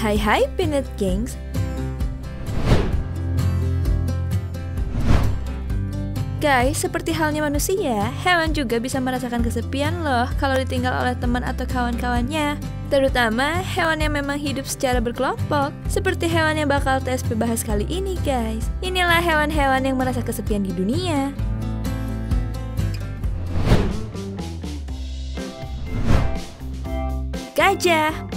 Hai Peanut Kings. Guys, seperti halnya manusia, hewan juga bisa merasakan kesepian loh kalau ditinggal oleh teman atau kawan-kawannya. Terutama hewan yang memang hidup secara berkelompok, seperti hewan yang bakal TSP bahas kali ini guys. Inilah hewan-hewan yang merasa kesepian di dunia. Gajah.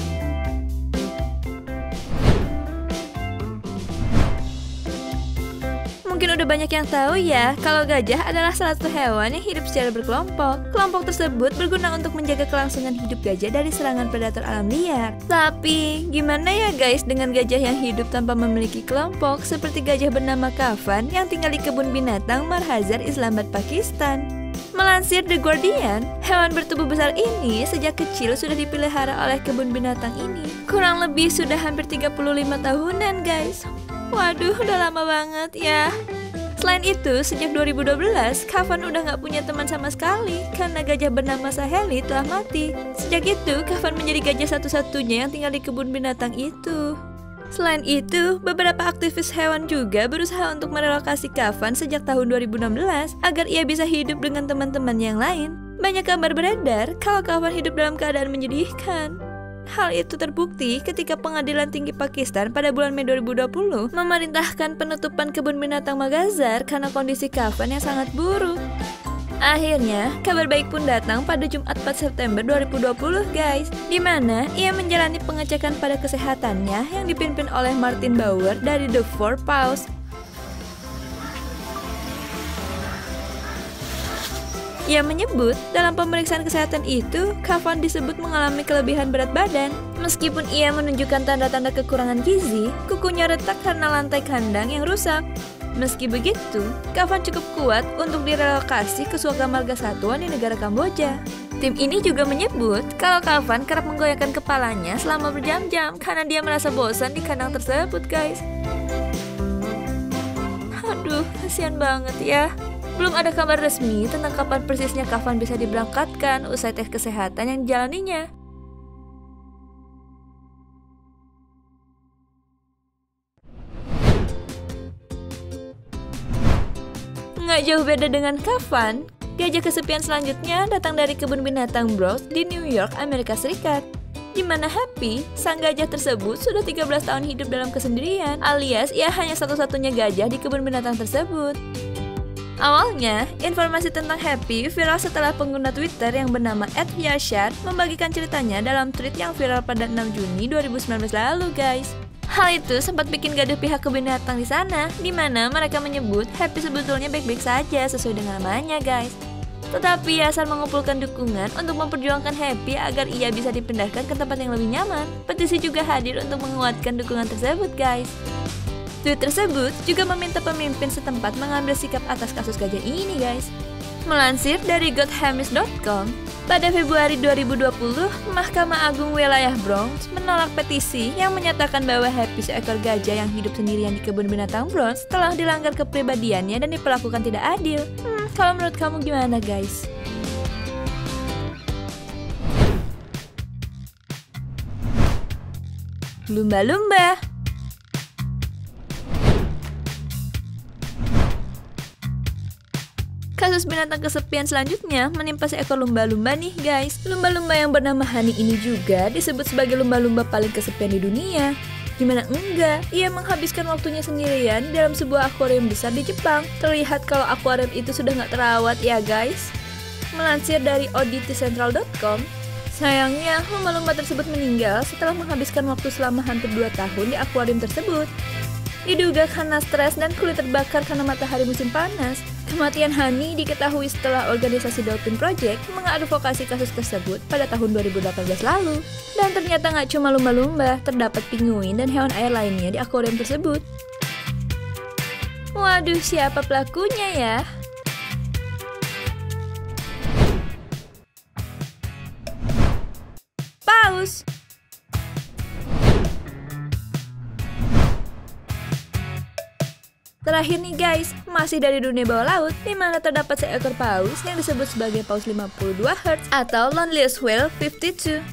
Mungkin udah banyak yang tahu ya, kalau gajah adalah salah satu hewan yang hidup secara berkelompok. Kelompok tersebut berguna untuk menjaga kelangsungan hidup gajah dari serangan predator alam liar. Tapi, gimana ya guys dengan gajah yang hidup tanpa memiliki kelompok, seperti gajah bernama Kavan yang tinggal di kebun binatang Marhazar, Islamabad, Pakistan. Melansir The Guardian, hewan bertubuh besar ini sejak kecil sudah dipelihara oleh kebun binatang ini. Kurang lebih sudah hampir 35 tahunan guys. Waduh, udah lama banget ya. Selain itu, sejak 2012, Kavan udah gak punya teman sama sekali karena gajah bernama Saheli telah mati. Sejak itu, Kavan menjadi gajah satu-satunya yang tinggal di kebun binatang itu. Selain itu, beberapa aktivis hewan juga berusaha untuk merelokasi Kavan sejak tahun 2016 agar ia bisa hidup dengan teman-teman yang lain. Banyak kabar beredar kalau Kavan hidup dalam keadaan menyedihkan. Hal itu terbukti ketika Pengadilan Tinggi Pakistan pada bulan Mei 2020 memerintahkan penutupan kebun binatang Marhazar karena kondisi Kavan yang sangat buruk. Akhirnya, kabar baik pun datang pada Jumat 4 September 2020 guys, di mana ia menjalani pengecekan pada kesehatannya yang dipimpin oleh Martin Bauer dari The Four Paws. Ia menyebut dalam pemeriksaan kesehatan itu, Kavan disebut mengalami kelebihan berat badan. Meskipun ia menunjukkan tanda-tanda kekurangan gizi, kukunya retak karena lantai kandang yang rusak. Meski begitu, Kavan cukup kuat untuk direlokasi ke suaka marga satwa di negara Kamboja. Tim ini juga menyebut kalau Kavan kerap menggoyangkan kepalanya selama berjam-jam karena dia merasa bosan di kandang tersebut guys. Aduh, kasihan banget ya. Belum ada kabar resmi tentang kapan persisnya Kavan bisa diberangkatkan usai tes kesehatan yang dijalaninya. Nggak jauh beda dengan Kavan, gajah kesepian selanjutnya datang dari kebun binatang Brooks di New York, Amerika Serikat. Di mana Happy, sang gajah tersebut sudah 13 tahun hidup dalam kesendirian, alias ia hanya satu-satunya gajah di kebun binatang tersebut. Awalnya, informasi tentang Happy viral setelah pengguna Twitter yang bernama @yashar membagikan ceritanya dalam tweet yang viral pada 6 Juni 2019 lalu guys. Hal itu sempat bikin gaduh pihak kebun binatang di sana, di mana mereka menyebut Happy sebetulnya baik-baik saja sesuai dengan namanya guys. Tetapi Yashar mengumpulkan dukungan untuk memperjuangkan Happy agar ia bisa dipindahkan ke tempat yang lebih nyaman. Petisi juga hadir untuk menguatkan dukungan tersebut guys. Tweet tersebut juga meminta pemimpin setempat mengambil sikap atas kasus gajah ini guys. Melansir dari gothamis.com, pada Februari 2020, Mahkamah Agung Wilayah Bronx menolak petisi yang menyatakan bahwa Happy, seekor gajah yang hidup sendirian di kebun binatang Bronx, telah dilanggar kepribadiannya dan diperlakukan tidak adil. Kalau menurut kamu gimana guys? Lumba-lumba. Kasus binatang kesepian selanjutnya menimpa seekor lumba-lumba nih guys. Lumba-lumba yang bernama Hani ini juga disebut sebagai lumba-lumba paling kesepian di dunia. Gimana enggak, ia menghabiskan waktunya sendirian dalam sebuah akuarium besar di Jepang. Terlihat kalau akuarium itu sudah nggak terawat ya guys. Melansir dari oddityscentral.com, sayangnya lumba-lumba tersebut meninggal setelah menghabiskan waktu selama hampir 2 tahun di akuarium tersebut. Diduga karena stres dan kulit terbakar karena matahari musim panas. Kematian Hani diketahui setelah organisasi Dolphin Project mengadvokasi kasus tersebut pada tahun 2018 lalu. Dan ternyata nggak cuma lumba-lumba, terdapat penguin dan hewan air lainnya di akuarium tersebut. Waduh, siapa pelakunya ya? Paus. Terakhir nih guys, masih dari dunia bawah laut, di mana terdapat seekor paus yang disebut sebagai paus 52 Hz atau Loneliest Whale 52.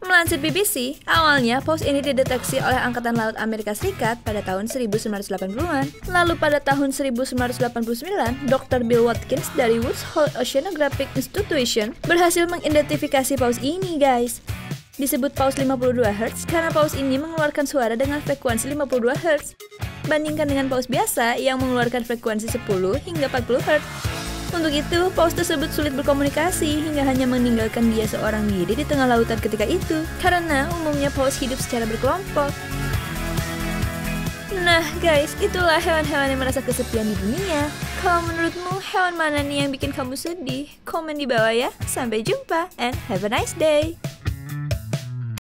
Melansir BBC, awalnya paus ini dideteksi oleh Angkatan Laut Amerika Serikat pada tahun 1980-an. Lalu pada tahun 1989, Dr. Bill Watkins dari Woods Hole Oceanographic Institution berhasil mengidentifikasi paus ini, guys. Disebut paus 52 Hz karena paus ini mengeluarkan suara dengan frekuensi 52 Hz. Bandingkan dengan paus biasa yang mengeluarkan frekuensi 10 hingga 40 Hz. Untuk itu, paus tersebut sulit berkomunikasi hingga hanya meninggalkan dia seorang diri di tengah lautan ketika itu, karena umumnya paus hidup secara berkelompok. Nah guys, itulah hewan-hewan yang merasa kesepian di dunia. Kalau menurutmu, hewan mana nih yang bikin kamu sedih? Komen di bawah ya. Sampai jumpa and have a nice day.